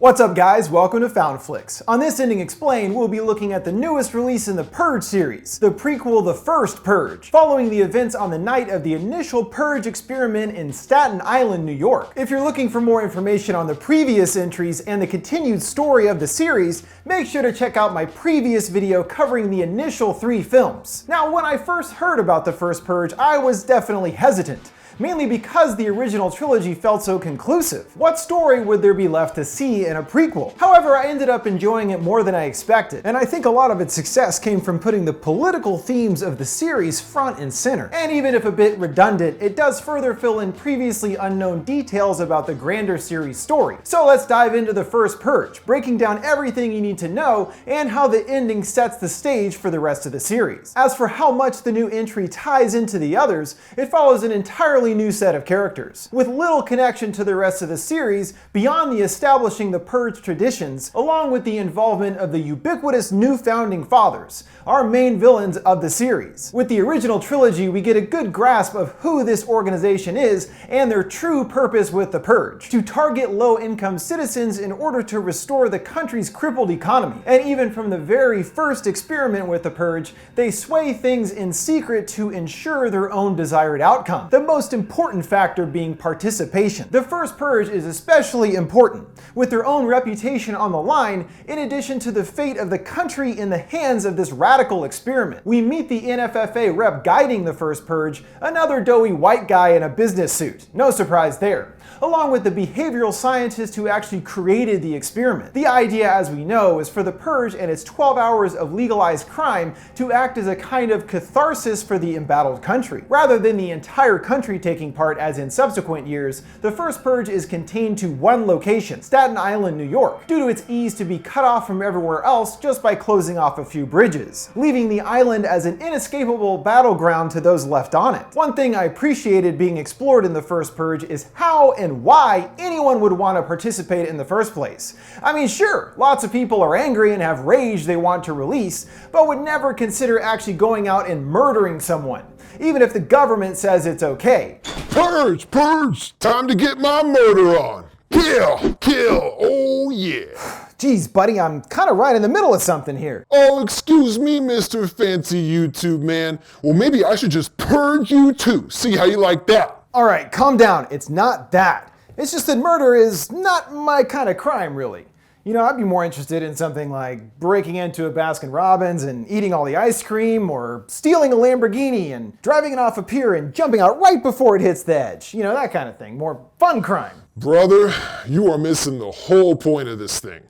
What's up guys, welcome to FoundFlix. On this Ending Explained, we'll be looking at the newest release in the Purge series, the prequel The First Purge, following the events on the night of the initial Purge experiment in Staten Island, New York. If you're looking for more information on the previous entries and the continued story of the series, make sure to check out my previous video covering the initial 3 films. Now, when I first heard about The First Purge, I was definitely hesitant. Mainly because the original trilogy felt so conclusive. What story would there be left to see in a prequel? However, I ended up enjoying it more than I expected, and I think a lot of its success came from putting the political themes of the series front and center. And even if a bit redundant, it does further fill in previously unknown details about the grander series story. So let's dive into The First Purge, breaking down everything you need to know and how the ending sets the stage for the rest of the series. As for how much the new entry ties into the others, it follows an entirely new set of characters, with little connection to the rest of the series beyond the establishing the Purge traditions, along with the involvement of the ubiquitous new Founding Fathers, our main villains of the series. With the original trilogy, we get a good grasp of who this organization is and their true purpose with the Purge: to target low-income citizens in order to restore the country's crippled economy. And even from the very first experiment with the Purge, they sway things in secret to ensure their own desired outcome. The most important factor being participation. The First Purge is especially important, with their own reputation on the line, in addition to the fate of the country in the hands of this radical experiment. We meet the NFFA rep guiding the First Purge, another doughy white guy in a business suit. No surprise there. Along with the behavioral scientist who actually created the experiment. The idea, as we know, is for the Purge and its 12 hours of legalized crime to act as a kind of catharsis for the embattled country. Rather than the entire country taking part as in subsequent years, the First Purge is contained to one location, Staten Island, New York, due to its ease to be cut off from everywhere else just by closing off a few bridges, leaving the island as an inescapable battleground to those left on it. One thing I appreciated being explored in the First Purge is how and why anyone would want to participate in the first place. I mean, sure, lots of people are angry and have rage they want to release, but would never consider actually going out and murdering someone, even if the government says it's okay. Purge! Purge! Time to get my murder on! Kill! Kill! Oh yeah! Geez, buddy, I'm kind of right in the middle of something here. Oh, excuse me, Mr. Fancy YouTube man. Well, maybe I should just purge you too. See how you like that? All right, calm down. It's not that. It's just that murder is not my kind of crime, really. You know, I'd be more interested in something like breaking into a Baskin-Robbins and eating all the ice cream, or stealing a Lamborghini and driving it off a pier and jumping out right before it hits the edge. You know, that kind of thing. More fun crime. Brother, you are missing the whole point of this thing.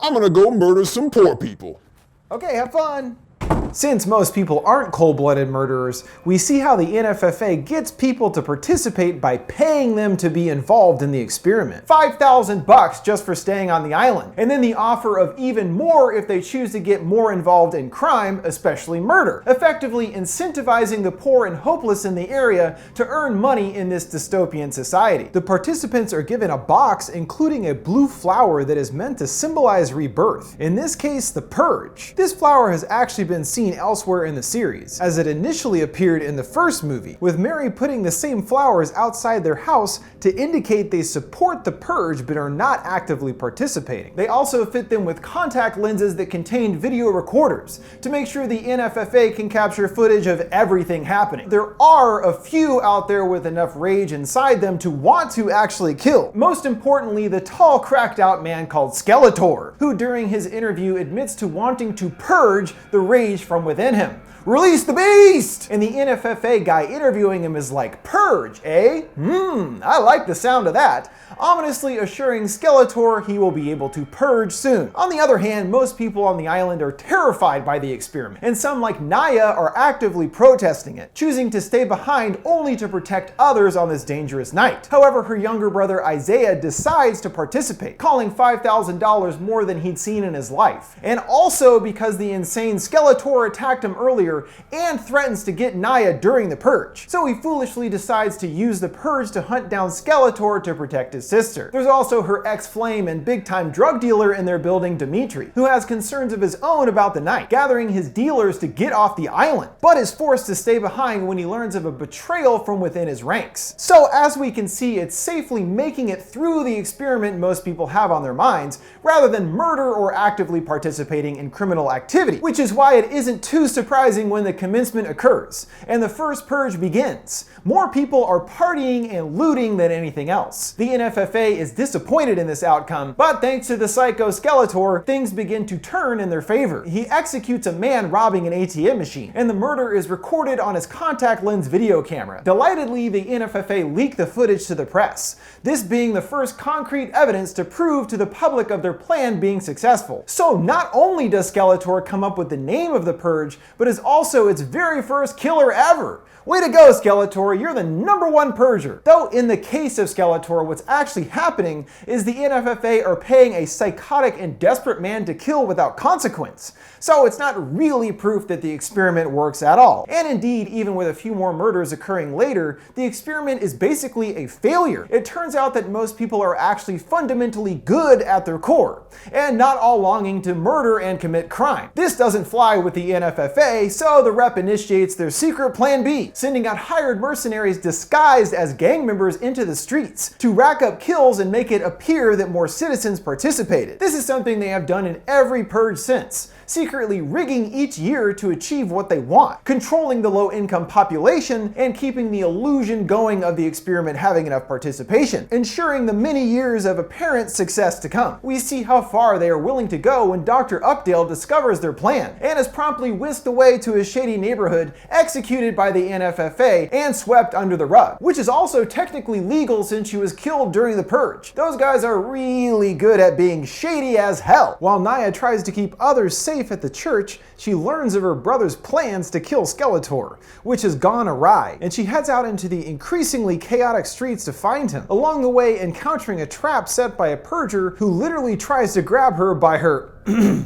I'm gonna go murder some poor people. Okay, have fun. Since most people aren't cold-blooded murderers, we see how the NFFA gets people to participate by paying them to be involved in the experiment. $5,000 just for staying on the island, and then the offer of even more if they choose to get more involved in crime, especially murder, effectively incentivizing the poor and hopeless in the area to earn money in this dystopian society. The participants are given a box including a blue flower that is meant to symbolize rebirth, in this case the Purge. This flower has actually been seen elsewhere in the series, as it initially appeared in the first movie, with Mary putting the same flowers outside their house to indicate they support the Purge but are not actively participating. They also fit them with contact lenses that contained video recorders to make sure the NFFA can capture footage of everything happening. There are a few out there with enough rage inside them to want to actually kill. Most importantly, the tall, cracked out man called Skeletor, who during his interview admits to wanting to purge the rage from within him. Release the beast! And the NFFA guy interviewing him is like, purge, eh? I like the sound of that. Ominously assuring Skeletor he will be able to purge soon. On the other hand, most people on the island are terrified by the experiment, and some like Naya are actively protesting it, choosing to stay behind only to protect others on this dangerous night. However, her younger brother Isaiah decides to participate, calling $5,000 more than he'd seen in his life. And also because the insane Skeletor Skeletor attacked him earlier and threatens to get Nia during the Purge, so he foolishly decides to use the Purge to hunt down Skeletor to protect his sister. There's also her ex-flame and big-time drug dealer in their building, Dimitri, who has concerns of his own about the night, gathering his dealers to get off the island, but is forced to stay behind when he learns of a betrayal from within his ranks. So as we can see, it's safely making it through the experiment most people have on their minds, rather than murder or actively participating in criminal activity, which is why it isn't too surprising when the commencement occurs, and the first purge begins. More people are partying and looting than anything else. The NFFA is disappointed in this outcome, but thanks to the psycho Skeletor, things begin to turn in their favor. He executes a man robbing an ATM machine, and the murder is recorded on his contact lens video camera. Delightedly, the NFFA leak the footage to the press, this being the first concrete evidence to prove to the public of their plan being successful. So not only does Skeletor come up with the name of the Purge, but is also its very first killer ever. Way to go, Skeletor, you're the #1 purger. Though in the case of Skeletor, what's actually happening is the NFFA are paying a psychotic and desperate man to kill without consequence. So it's not really proof that the experiment works at all. And indeed, even with a few more murders occurring later, the experiment is basically a failure. It turns out that most people are actually fundamentally good at their core, and not all longing to murder and commit crime. This doesn't fly with the NFFA, so the rep initiates their secret plan B, sending out hired mercenaries disguised as gang members into the streets to rack up kills and make it appear that more citizens participated. This is something they have done in every purge since, secretly rigging each year to achieve what they want, controlling the low-income population and keeping the illusion going of the experiment having enough participation, ensuring the many years of apparent success to come. We see how far they are willing to go when Dr. Updale discovers their plan and is promptly whisked away to a shady neighborhood, executed by the NFFA and swept under the rug, which is also technically legal since she was killed during the Purge. Those guys are really good at being shady as hell. While Nia tries to keep others safe at the church, she learns of her brother's plans to kill Skeletor, which has gone awry, and she heads out into the increasingly chaotic streets to find him, along the way encountering a trap set by a purger who literally tries to grab her by her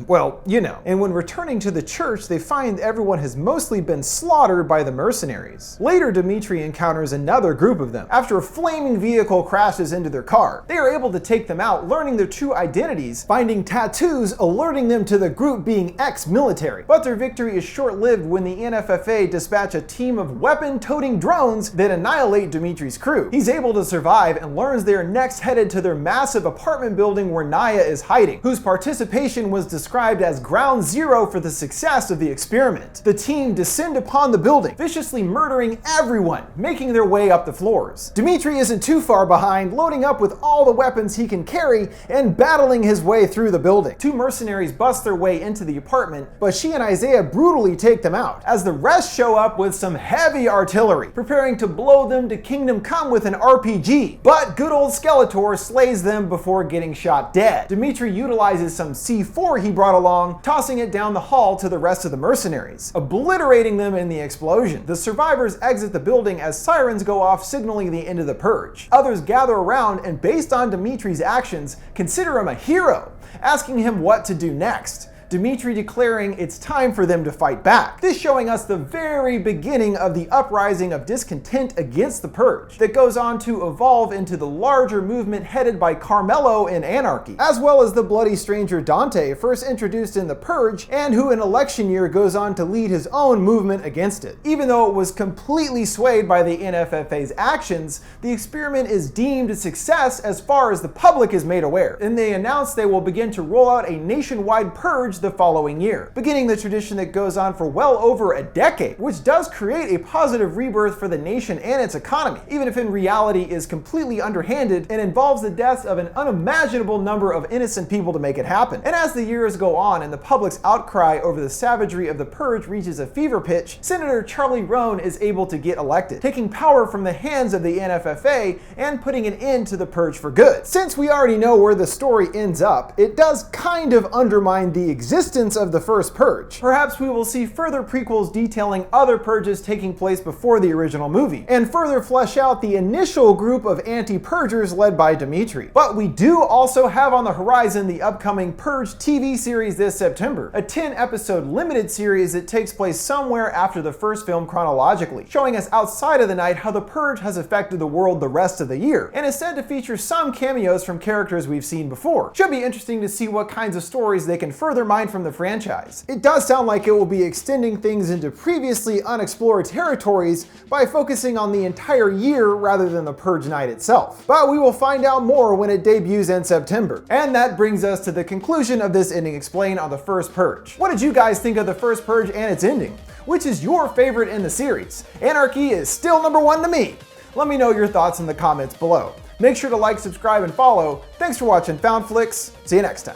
well, you know. And when returning to the church, they find everyone has mostly been slaughtered by the mercenaries. Later, Dimitri encounters another group of them. After a flaming vehicle crashes into their car, they are able to take them out, learning their true identities, finding tattoos alerting them to the group being ex-military. But their victory is short-lived when the NFFA dispatch a team of weapon-toting drones that annihilate Dimitri's crew. He's able to survive and learns they are next headed to their massive apartment building where Nia is hiding, whose participation was described as ground zero for the success of the experiment. The team descend upon the building, viciously murdering everyone, making their way up the floors. Dimitri isn't too far behind, loading up with all the weapons he can carry and battling his way through the building. Two mercenaries bust their way into the apartment, but she and Isaiah brutally take them out, as the rest show up with some heavy artillery, preparing to blow them to kingdom come with an RPG. But good old Skeletor slays them before getting shot dead. Dimitri utilizes some C4 he brought along, tossing it down the hall to the rest of the mercenaries, obliterating them in the explosion. The survivors exit the building as sirens go off, signaling the end of the purge. Others gather around and, based on Dimitri's actions, consider him a hero, asking him what to do next. Dimitri declaring it's time for them to fight back. This showing us the very beginning of the uprising of discontent against the Purge that goes on to evolve into the larger movement headed by Carmelo in Anarchy, as well as the bloody stranger Dante, first introduced in the Purge, and who in election year goes on to lead his own movement against it. Even though it was completely swayed by the NFFA's actions, the experiment is deemed a success as far as the public is made aware, and they announce they will begin to roll out a nationwide purge the following year, beginning the tradition that goes on for well over a decade, which does create a positive rebirth for the nation and its economy, even if in reality is completely underhanded and involves the deaths of an unimaginable number of innocent people to make it happen. And as the years go on and the public's outcry over the savagery of the purge reaches a fever pitch, Senator Charlie Roan is able to get elected, taking power from the hands of the NFFA and putting an end to the purge for good. Since we already know where the story ends up, it does kind of undermine the existence of the First Purge. Perhaps we will see further prequels detailing other purges taking place before the original movie, and further flesh out the initial group of anti-purgers led by Dimitri. But we do also have on the horizon the upcoming Purge TV series this September, a 10-episode limited series that takes place somewhere after the first film chronologically, showing us outside of the night how the Purge has affected the world the rest of the year, and is said to feature some cameos from characters we've seen before. Should be interesting to see what kinds of stories they can further mine from the franchise. It does sound like it will be extending things into previously unexplored territories by focusing on the entire year rather than the Purge night itself. But we will find out more when it debuts in September. And that brings us to the conclusion of this ending explained on the First Purge. What did you guys think of the First Purge and its ending? Which is your favorite in the series? Anarchy is still #1 to me. Let me know your thoughts in the comments below. Make sure to like, subscribe, and follow. Thanks for watching FoundFlix. See you next time.